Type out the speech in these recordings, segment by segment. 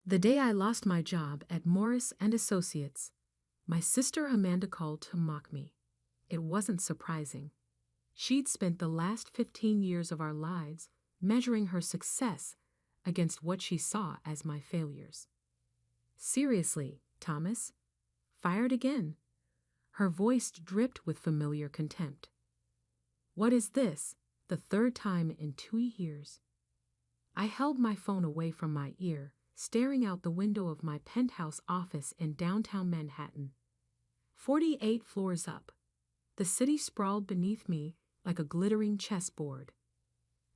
The day I lost my job at Morris and Associates, my sister Amanda called to mock me. It wasn't surprising. She'd spent the last 15 years of our lives measuring her success against what she saw as my failures. Seriously, Thomas? Fired again? Her voice dripped with familiar contempt. What is this? The third time in 2 years. I held my phone away from my ear, staring out the window of my penthouse office in downtown Manhattan. 48 floors up, the city sprawled beneath me like a glittering chessboard.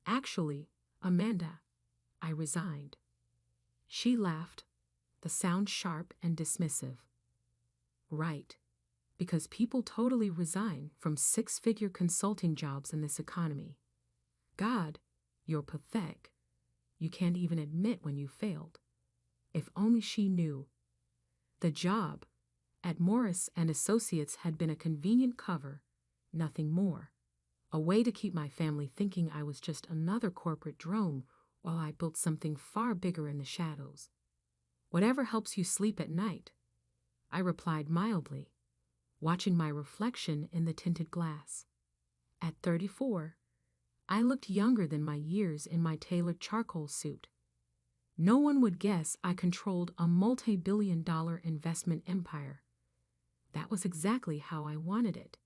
Actually, Amanda, I resigned. She laughed, the sound sharp and dismissive. Right, because people totally resign from six-figure consulting jobs in this economy. God, you're pathetic. You can't even admit when you failed. If only she knew. The job at Morris and Associates had been a convenient cover, nothing more. A way to keep my family thinking I was just another corporate drone while I built something far bigger in the shadows. Whatever helps you sleep at night, I replied mildly, watching my reflection in the tinted glass. At 34, I looked younger than my years in my tailored charcoal suit. No one would guess I controlled a multi-billion-dollar investment empire. That was exactly how I wanted it.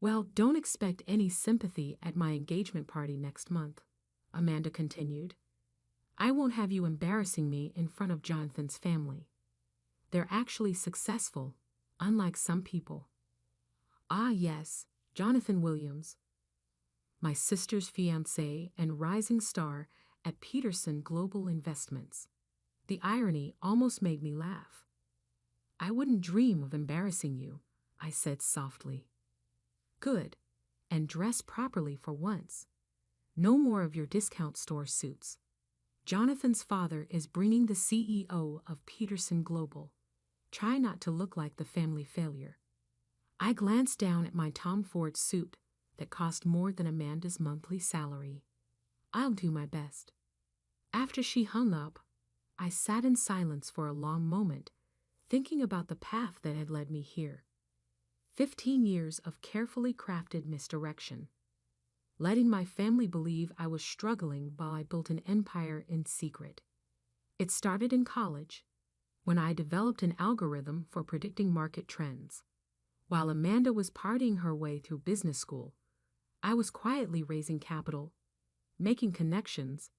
Well, don't expect any sympathy at my engagement party next month, Amanda continued. I won't have you embarrassing me in front of Jonathan's family. They're actually successful, unlike some people. Ah, yes, Jonathan Williams, my sister's fiancé and rising star at Peterson Global Investments. The irony almost made me laugh. I wouldn't dream of embarrassing you, I said softly. Good, and dress properly for once. No more of your discount store suits. Jonathan's father is bringing the CEO of Peterson Global. Try not to look like the family failure. I glanced down at my Tom Ford suit that cost more than Amanda's monthly salary. I'll do my best. After she hung up, I sat in silence for a long moment, thinking about the path that had led me here. 15 years of carefully crafted misdirection. Letting my family believe I was struggling while I built an empire in secret. It started in college, when I developed an algorithm for predicting market trends. While Amanda was partying her way through business school, I was quietly raising capital, making connections,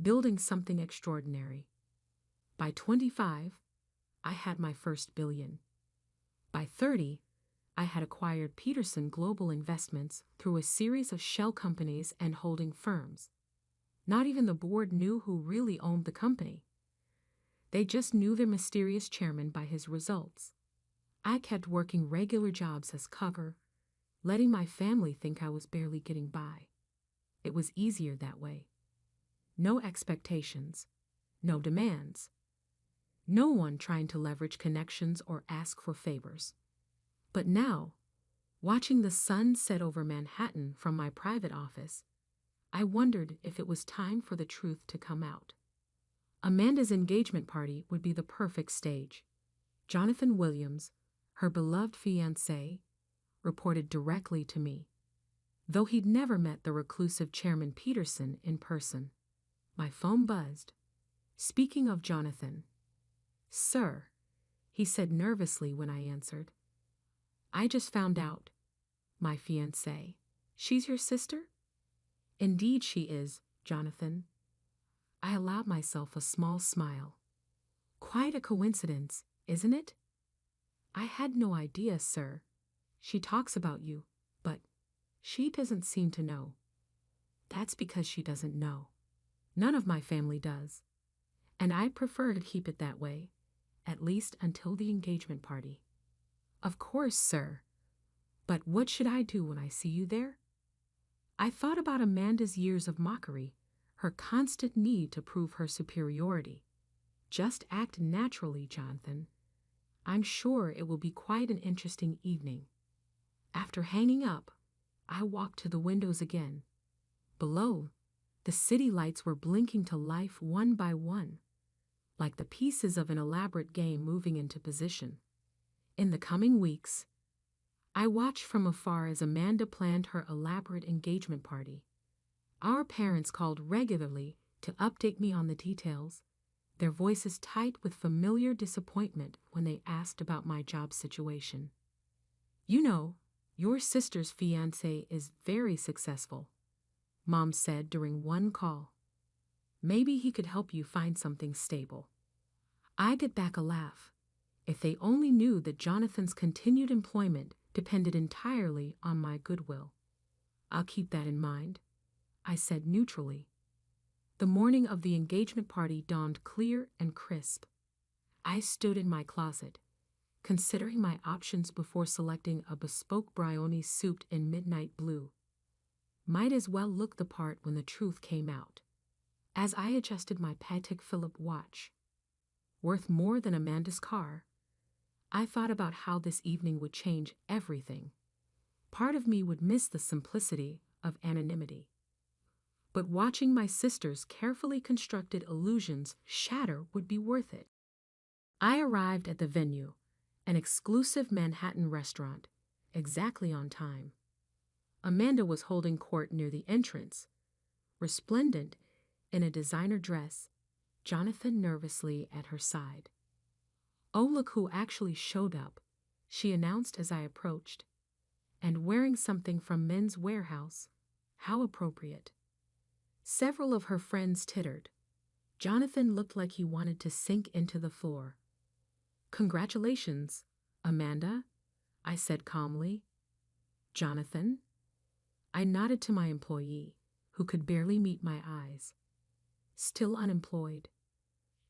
building something extraordinary. By 25, I had my first billion. By 30, I had acquired Peterson Global Investments through a series of shell companies and holding firms. Not even the board knew who really owned the company. They just knew their mysterious chairman by his results. I kept working regular jobs as cover, letting my family think I was barely getting by. It was easier that way. No expectations, no demands. No one trying to leverage connections or ask for favors. But now, watching the sun set over Manhattan from my private office, I wondered if it was time for the truth to come out. Amanda's engagement party would be the perfect stage. Jonathan Williams, her beloved fiancé, reported directly to me, though he'd never met the reclusive Chairman Peterson in person. My phone buzzed. Speaking of Jonathan, "Sir," he said nervously when I answered, "I just found out. My fiancée. She's your sister?" "Indeed she is, Jonathan." I allowed myself a small smile. "Quite a coincidence, isn't it?" "I had no idea, sir. She talks about you, but she doesn't seem to know." "That's because she doesn't know. None of my family does. And I prefer to keep it that way, at least until the engagement party." "Of course, sir. But what should I do when I see you there?" I thought about Amanda's years of mockery, her constant need to prove her superiority. Just act naturally, Jonathan. I'm sure it will be quite an interesting evening. After hanging up, I walked to the windows again. Below, the city lights were blinking to life one by one. like the pieces of an elaborate game moving into position. In the coming weeks, I watched from afar as Amanda planned her elaborate engagement party. Our parents called regularly to update me on the details, their voices tight with familiar disappointment when they asked about my job situation. "You know, your sister's fiancé is very successful," Mom said during one call. "Maybe he could help you find something stable." I get back a laugh. If they only knew that Jonathan's continued employment depended entirely on my goodwill. "I'll keep that in mind," I said neutrally. The morning of the engagement party dawned clear and crisp. I stood in my closet, considering my options before selecting a bespoke brownie souped in midnight blue. Might as well look the part when the truth came out. As I adjusted my Patek Philippe watch, worth more than Amanda's car, I thought about how this evening would change everything. Part of me would miss the simplicity of anonymity. But watching my sister's carefully constructed illusions shatter would be worth it. I arrived at the venue, an exclusive Manhattan restaurant, exactly on time. Amanda was holding court near the entrance, resplendent in a designer dress, Jonathan nervously at her side. "Oh, look who actually showed up," she announced as I approached. "And wearing something from Men's Warehouse. How appropriate." Several of her friends tittered. Jonathan looked like he wanted to sink into the floor. "Congratulations, Amanda," I said calmly. "Jonathan?" I nodded to my employee, who could barely meet my eyes. "Still unemployed."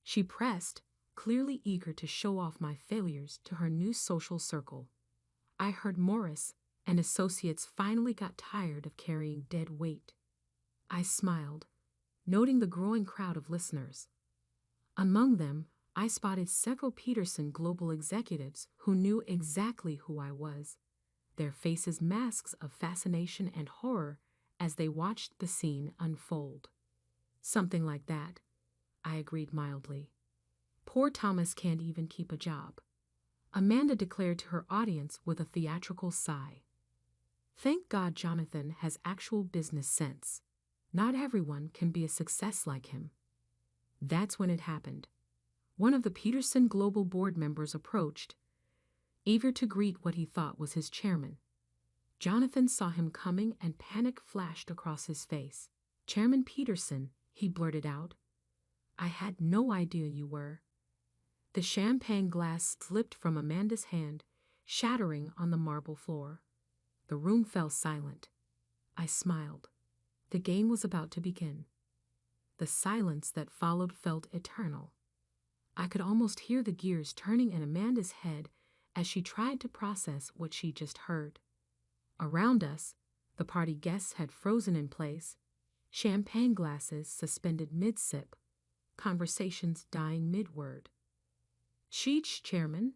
She pressed, clearly eager to show off my failures to her new social circle. I heard Morris and Associates finally got tired of carrying dead weight. I smiled, noting the growing crowd of listeners. Among them, I spotted several Peterson global executives who knew exactly who I was, their faces masks of fascination and horror as they watched the scene unfold. "Something like that," I agreed mildly. "Poor Thomas can't even keep a job," Amanda declared to her audience with a theatrical sigh. "Thank God Jonathan has actual business sense. Not everyone can be a success like him." That's when it happened. One of the Peterson Global board members approached, eager to greet what he thought was his chairman. Jonathan saw him coming and panic flashed across his face. "Chairman Peterson," he blurted out. "I had no idea you were." The champagne glass slipped from Amanda's hand, shattering on the marble floor. The room fell silent. I smiled. The game was about to begin. The silence that followed felt eternal. I could almost hear the gears turning in Amanda's head as she tried to process what she just heard. Around us, the party guests had frozen in place, champagne glasses suspended mid-sip, conversations dying mid-word. "Sheesh, Chairman,"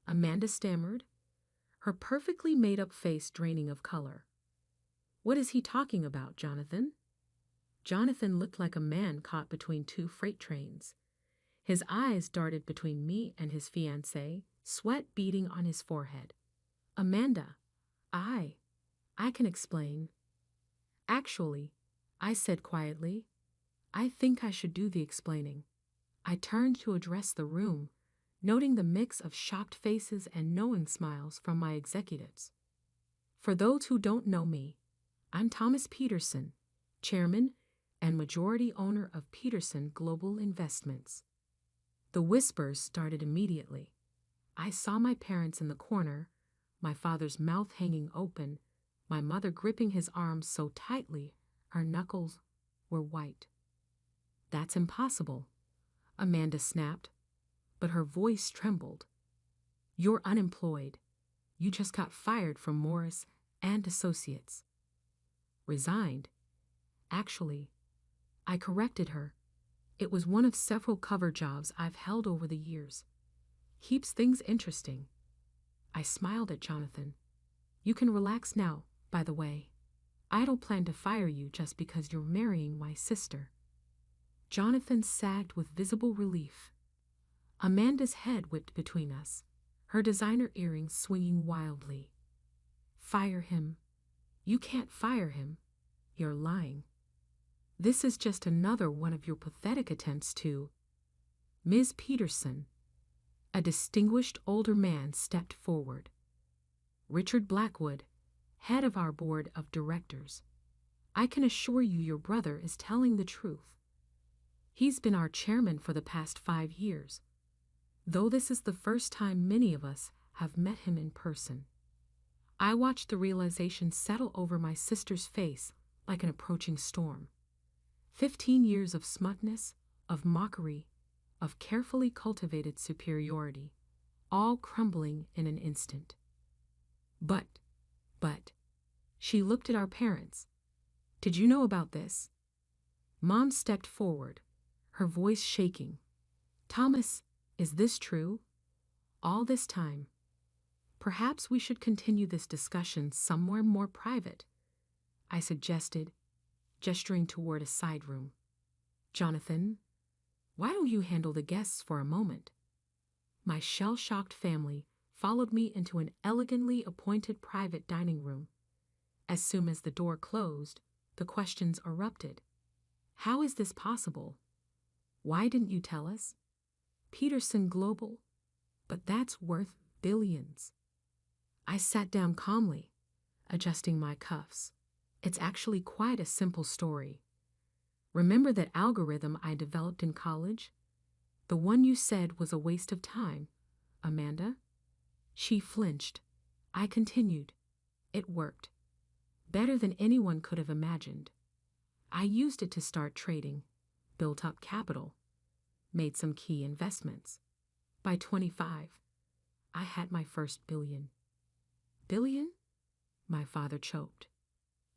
Amanda stammered, her perfectly made-up face draining of color. "What is he talking about, Jonathan?" Jonathan looked like a man caught between two freight trains. His eyes darted between me and his fiancée, sweat beading on his forehead. "Amanda, I can explain." "Actually," I said quietly, "I think I should do the explaining." I turned to address the room, noting the mix of shocked faces and knowing smiles from my executives. "For those who don't know me, I'm Thomas Peterson, chairman and majority owner of Peterson Global Investments." The whispers started immediately. I saw my parents in the corner, my father's mouth hanging open, my mother gripping his arms so tightly her knuckles were white. "That's impossible," Amanda snapped, but her voice trembled. "You're unemployed. You just got fired from Morris and Associates." "Resigned?" "Actually," I corrected her. "It was one of several cover jobs I've held over the years. Keeps things interesting." I smiled at Jonathan. "You can relax now, by the way. I don't plan to fire you just because you're marrying my sister." Jonathan sagged with visible relief. Amanda's head whipped between us, her designer earrings swinging wildly. Fire him. You can't fire him. You're lying. This is just another one of your pathetic attempts to. Ms. Peterson. A distinguished older man stepped forward. Richard Blackwood, head of our board of directors. I can assure you your brother is telling the truth. He's been our chairman for the past 5 years, though this is the first time many of us have met him in person. I watched the realization settle over my sister's face like an approaching storm. 15 years of smutness, of mockery, of carefully cultivated superiority, all crumbling in an instant. But, she looked at our parents. Did you know about this? Mom stepped forward, her voice shaking. Thomas, is this true? All this time. Perhaps we should continue this discussion somewhere more private, I suggested, gesturing toward a side room. Jonathan, why don't you handle the guests for a moment? My shell-shocked family followed me into an elegantly appointed private dining room. As soon as the door closed, the questions erupted. How is this possible? Why didn't you tell us? Peterson Global, but that's worth billions. I sat down calmly, adjusting my cuffs. It's actually quite a simple story. Remember that algorithm I developed in college? The one you said was a waste of time, Amanda? She flinched. I continued. It worked. Better than anyone could have imagined. I used it to start trading, built up capital, made some key investments. By 25, I had my first billion. Billion? My father choked.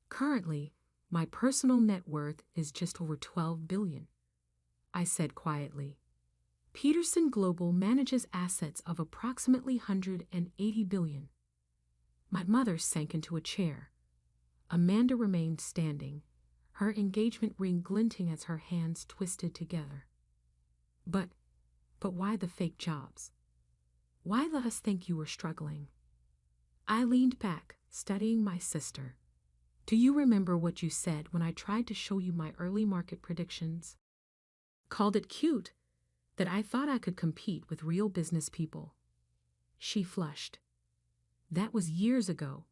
Currently, my personal net worth is just over 12 billion. I said quietly. Peterson Global manages assets of approximately 180 billion. My mother sank into a chair. Amanda remained standing, her engagement ring glinting as her hands twisted together. But why the fake jobs? Why let us think you were struggling? I leaned back, studying my sister. Do you remember what you said when I tried to show you my early market predictions? Called it cute, that I thought I could compete with real business people. She flushed. That was years ago.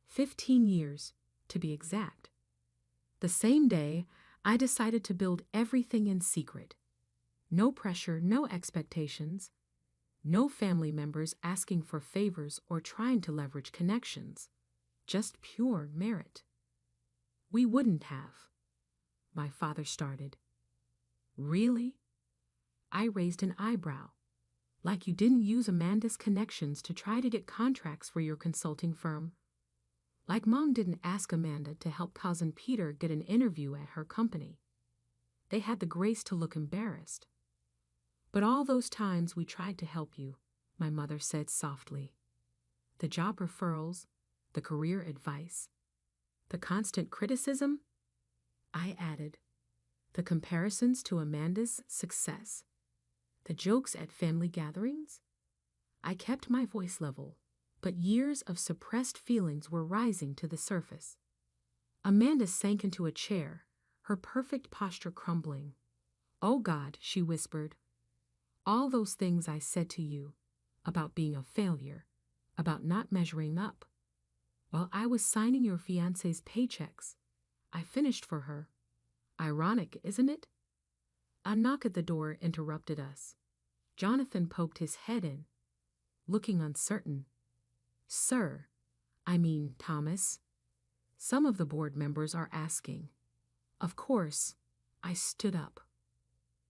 15 years, to be exact. The same day, I decided to build everything in secret. No pressure, no expectations. No family members asking for favors or trying to leverage connections. Just pure merit. We wouldn't have. My father started. Really? I raised an eyebrow. Like you didn't use Amanda's connections to try to get contracts for your consulting firm. Like Mom didn't ask Amanda to help cousin Peter get an interview at her company. They had the grace to look embarrassed. But all those times we tried to help you, my mother said softly. The job referrals, the career advice, the constant criticism, I added. The comparisons to Amanda's success, the jokes at family gatherings. I kept my voice level, but years of suppressed feelings were rising to the surface. Amanda sank into a chair, her perfect posture crumbling. Oh God, she whispered. All those things I said to you, about being a failure, about not measuring up. While I was signing your fiancé's paychecks, I finished for her. Ironic, isn't it? A knock at the door interrupted us. Jonathan poked his head in, looking uncertain. Sir, I mean Thomas. Some of the board members are asking. Of course, I stood up.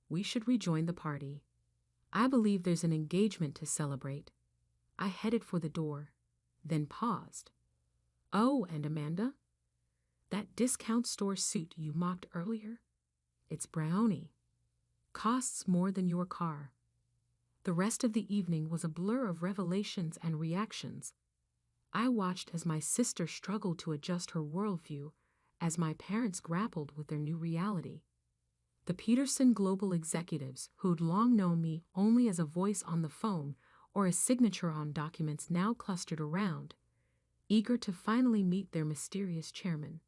We should rejoin the party. I believe there's an engagement to celebrate. I headed for the door, then paused. Oh, and Amanda? That discount store suit you mocked earlier? It's brownie. Costs more than your car. The rest of the evening was a blur of revelations and reactions. I watched as my sister struggled to adjust her worldview, as my parents grappled with their new reality. The Peterson global executives who'd long known me only as a voice on the phone or a signature on documents now clustered around, eager to finally meet their mysterious chairman.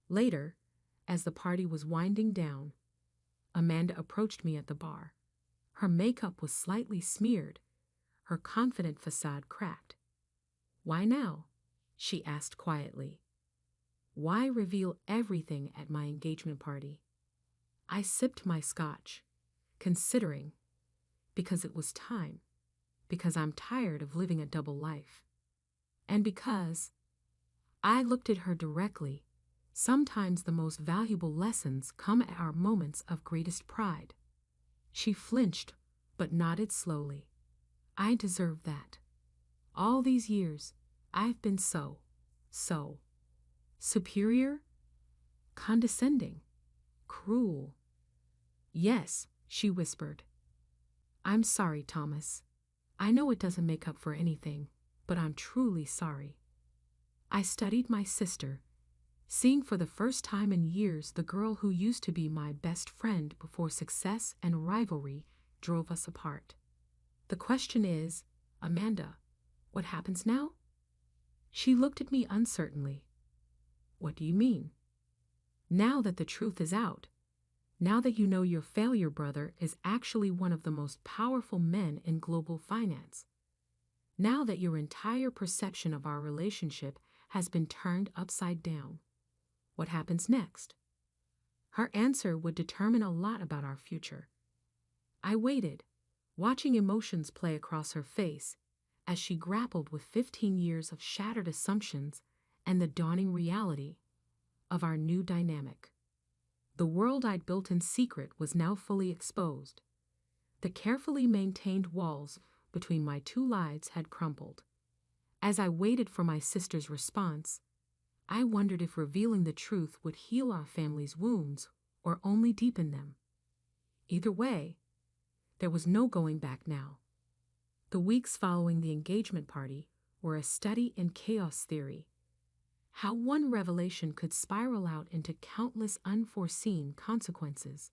Later, as the party was winding down, Amanda approached me at the bar. Her makeup was slightly smeared, her confident facade cracked. "Why now?" she asked quietly. "Why reveal everything at my engagement party?" I sipped my scotch, considering, because it was time, because I'm tired of living a double life, and because I looked at her directly. Sometimes the most valuable lessons come at our moments of greatest pride. She flinched, but nodded slowly. I deserve that. All these years, I've been so superior, condescending, cruel. "Yes," she whispered. "I'm sorry, Thomas. I know it doesn't make up for anything, but I'm truly sorry." I studied my sister, seeing for the first time in years the girl who used to be my best friend before success and rivalry drove us apart. "The question is, Amanda, what happens now?" She looked at me uncertainly. "What do you mean?" "Now that the truth is out, now that you know your failure brother is actually one of the most powerful men in global finance, now that your entire perception of our relationship has been turned upside down, what happens next?" Her answer would determine a lot about our future. I waited, watching emotions play across her face as she grappled with 15 years of shattered assumptions and the dawning reality of our new dynamic. The world I'd built in secret was now fully exposed. The carefully maintained walls between my two lives had crumbled. As I waited for my sister's response, I wondered if revealing the truth would heal our family's wounds or only deepen them. Either way, there was no going back now. The weeks following the engagement party were a study in chaos theory, how one revelation could spiral out into countless unforeseen consequences.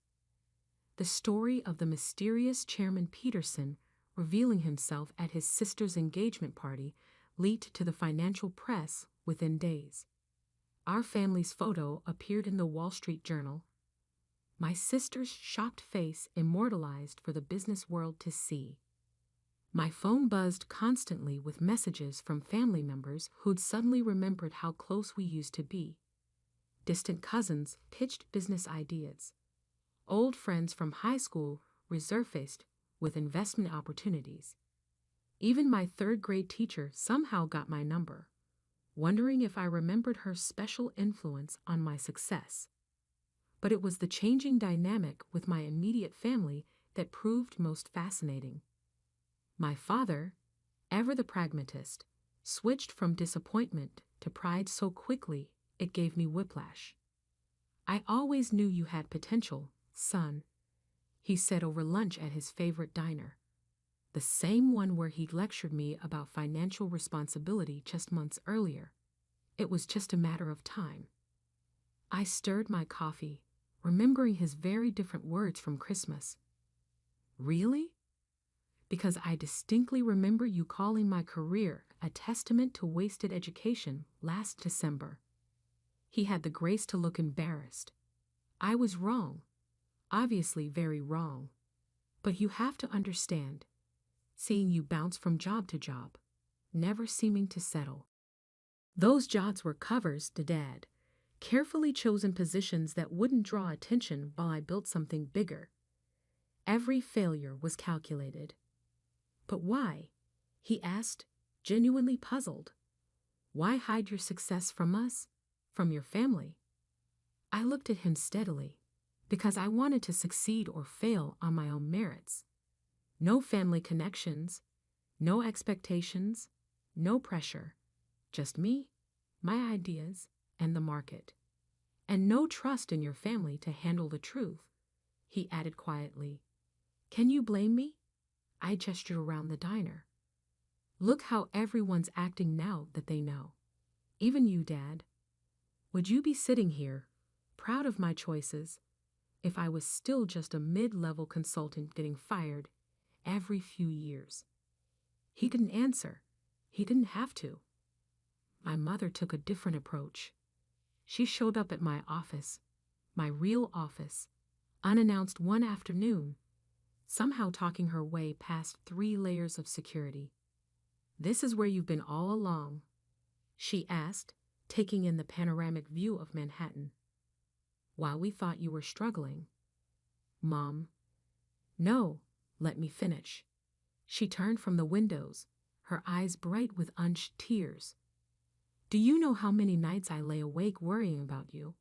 The story of the mysterious Chairman Peterson revealing himself at his sister's engagement party leaked to the financial press within days. Our family's photo appeared in the Wall Street Journal, my sister's shocked face immortalized for the business world to see. My phone buzzed constantly with messages from family members who'd suddenly remembered how close we used to be. Distant cousins pitched business ideas. Old friends from high school resurfaced with investment opportunities. Even my third-grade teacher somehow got my number, wondering if I remembered her special influence on my success. But it was the changing dynamic with my immediate family that proved most fascinating. My father, ever the pragmatist, switched from disappointment to pride so quickly it gave me whiplash. "I always knew you had potential, son," he said over lunch at his favorite diner, the same one where he'd lectured me about financial responsibility just months earlier. It was just a matter of time. I stirred my coffee, remembering his very different words from Christmas. "Really?" "Because I distinctly remember you calling my career a testament to wasted education last December." He had the grace to look embarrassed. "I was wrong, obviously very wrong. But you have to understand, seeing you bounce from job to job, never seeming to settle. Those jobs were covers to Dad, carefully chosen positions that wouldn't draw attention while I built something bigger. Every failure was calculated." "But why?" he asked, genuinely puzzled. "Why hide your success from us, from your family?" I looked at him steadily, because I wanted to succeed or fail on my own merits. No family connections, no expectations, no pressure, just me, my ideas, and the market. "And no trust in your family to handle the truth," he added quietly. "Can you blame me?" I gestured around the diner. "Look how everyone's acting now that they know. Even you, Dad. Would you be sitting here, proud of my choices, if I was still just a mid-level consultant getting fired every few years. He didn't answer. He didn't have to. My mother took a different approach. She showed up at my office, my real office, unannounced one afternoon, somehow talking her way past 3 layers of security. "This is where you've been all along?" she asked, taking in the panoramic view of Manhattan. "While we thought you were struggling." "Mom." "No, let me finish." She turned from the windows, her eyes bright with unshed tears. "Do you know how many nights I lay awake worrying about you?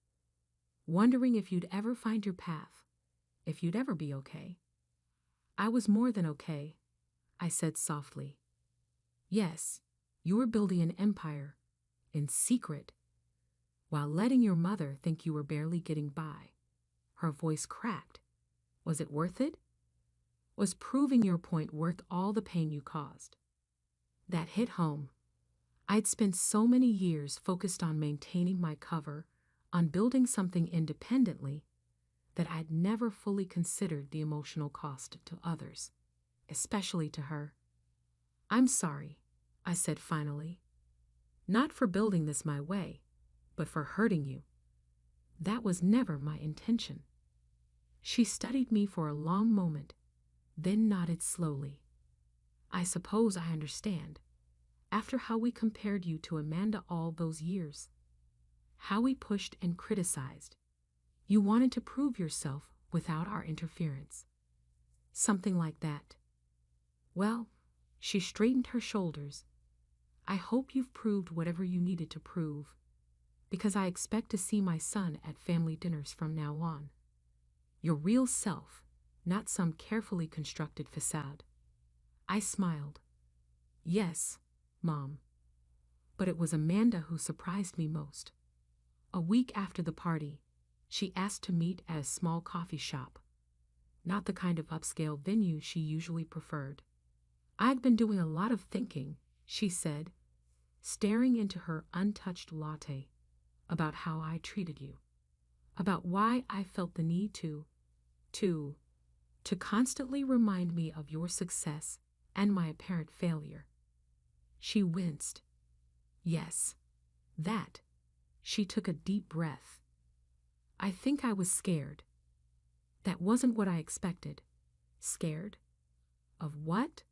Wondering if you'd ever find your path, if you'd ever be okay." "I was more than okay," I said softly. "Yes, you were building an empire, in secret, while letting your mother think you were barely getting by." Her voice cracked. "Was it worth it? Was proving your point worth all the pain you caused?" That hit home. I'd spent so many years focused on maintaining my cover, on building something independently, that I'd never fully considered the emotional cost to others, especially to her. "I'm sorry," I said finally. "Not for building this my way, but for hurting you. That was never my intention." She studied me for a long moment, then nodded slowly. "I suppose I understand. After how we compared you to Amanda all those years, how we pushed and criticized, you wanted to prove yourself without our interference. Something like that. Well," she straightened her shoulders, "I hope you've proved whatever you needed to prove, because I expect to see my son at family dinners from now on. Your real self, not some carefully constructed facade." I smiled. "Yes, Mom." But it was Amanda who surprised me most. A week after the party, she asked to meet at a small coffee shop, not the kind of upscale venue she usually preferred. "I've been doing a lot of thinking," she said, staring into her untouched latte, "about how I treated you, about why I felt the need to constantly remind me of your success and my apparent failure." She winced. "Yes, that." She took a deep breath. "I think I was scared. That wasn't what I expected." "Scared? Of what?"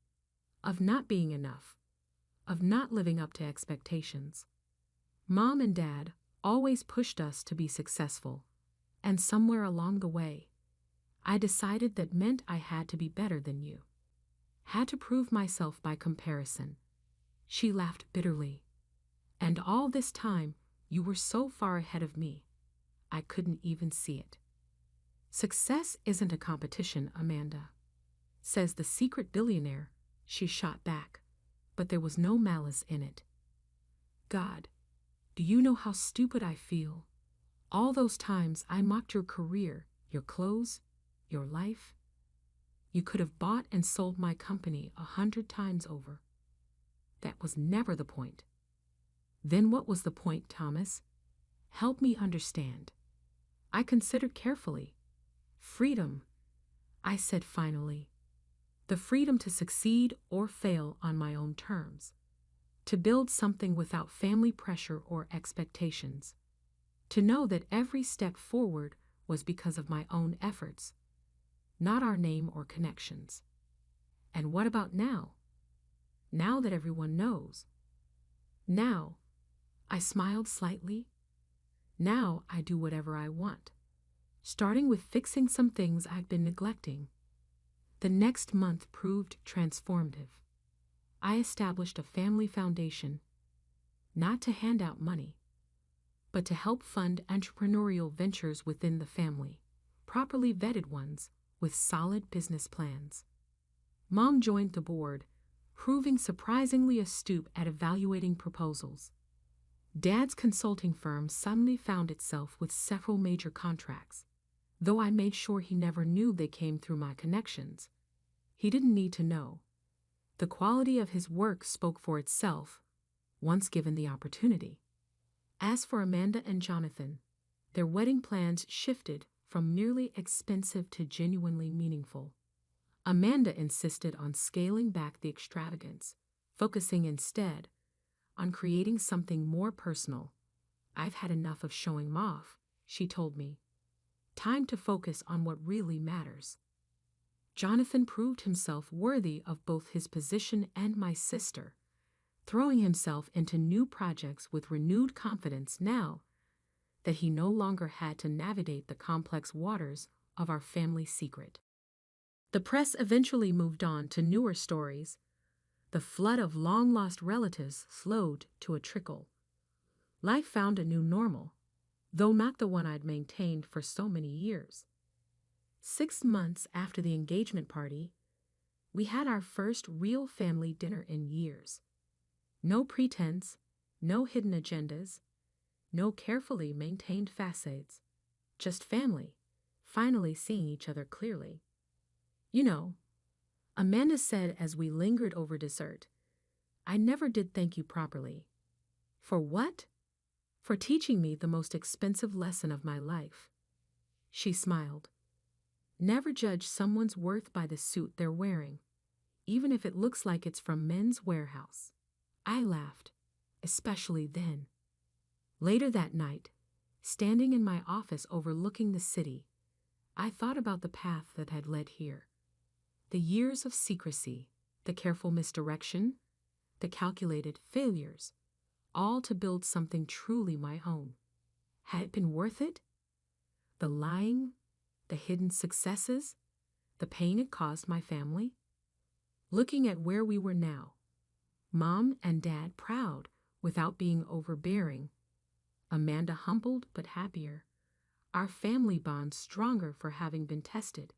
"Of not being enough. Of not living up to expectations. Mom and Dad always pushed us to be successful, and somewhere along the way, I decided that meant I had to be better than you. Had to prove myself by comparison." She laughed bitterly. "And all this time, you were so far ahead of me, I couldn't even see it." "Success isn't a competition, Amanda," says the secret billionaire, she shot back, but there was no malice in it. "God, do you know how stupid I feel? All those times I mocked your career, your clothes, your life. You could have bought and sold my company 100 times over. That was never the point." "Then what was the point, Thomas? Help me understand." I considered carefully. "Freedom," I said finally. "The freedom to succeed or fail on my own terms. To build something without family pressure or expectations. To know that every step forward was because of my own efforts, not our name or connections." "And what about now? Now that everyone knows?" "Now," I smiled slightly, "now I do whatever I want, starting with fixing some things I've been neglecting." The next month proved transformative. I established a family foundation, not to hand out money, but to help fund entrepreneurial ventures within the family, properly vetted ones with solid business plans. Mom joined the board, proving surprisingly astute at evaluating proposals. Dad's consulting firm suddenly found itself with several major contracts, though I made sure he never knew they came through my connections. He didn't need to know. The quality of his work spoke for itself, once given the opportunity. As for Amanda and Jonathan, their wedding plans shifted from merely expensive to genuinely meaningful. Amanda insisted on scaling back the extravagance, focusing instead on creating something more personal. "I've had enough of showing off," she told me. "Time to focus on what really matters." Jonathan proved himself worthy of both his position and my sister, throwing himself into new projects with renewed confidence now that he no longer had to navigate the complex waters of our family secret. The press eventually moved on to newer stories. The flood of long-lost relatives slowed to a trickle. Life found a new normal, though not the one I'd maintained for so many years. 6 months after the engagement party, we had our first real family dinner in years. No pretense, no hidden agendas, no carefully maintained facades. Just family, finally seeing each other clearly. "You know," Amanda said as we lingered over dessert, "I never did thank you properly." "For what?" "For teaching me the most expensive lesson of my life." She smiled. "Never judge someone's worth by the suit they're wearing, even if it looks like it's from Men's Warehouse." I laughed, especially then. Later that night, standing in my office overlooking the city, I thought about the path that had led here. The years of secrecy, the careful misdirection, the calculated failures, all to build something truly my own. Had it been worth it? The lying, the hidden successes, the pain it caused my family? Looking at where we were now, Mom and Dad proud without being overbearing, Amanda humbled but happier, our family bond stronger for having been tested,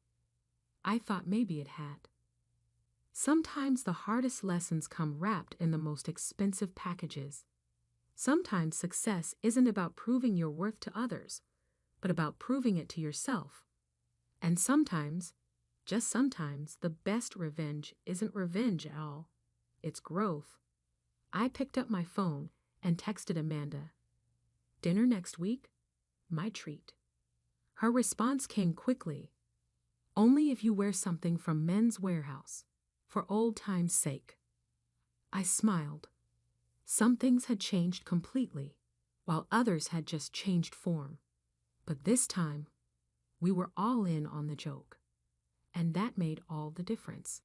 I thought maybe it had. Sometimes the hardest lessons come wrapped in the most expensive packages. Sometimes success isn't about proving your worth to others, but about proving it to yourself. And sometimes, just sometimes, the best revenge isn't revenge at all. It's growth. I picked up my phone and texted Amanda, "Dinner next week? My treat." Her response came quickly, "Only if you wear something from Men's Warehouse, for old time's sake." I smiled. Some things had changed completely, while others had just changed form. But this time, we were all in on the joke, and that made all the difference.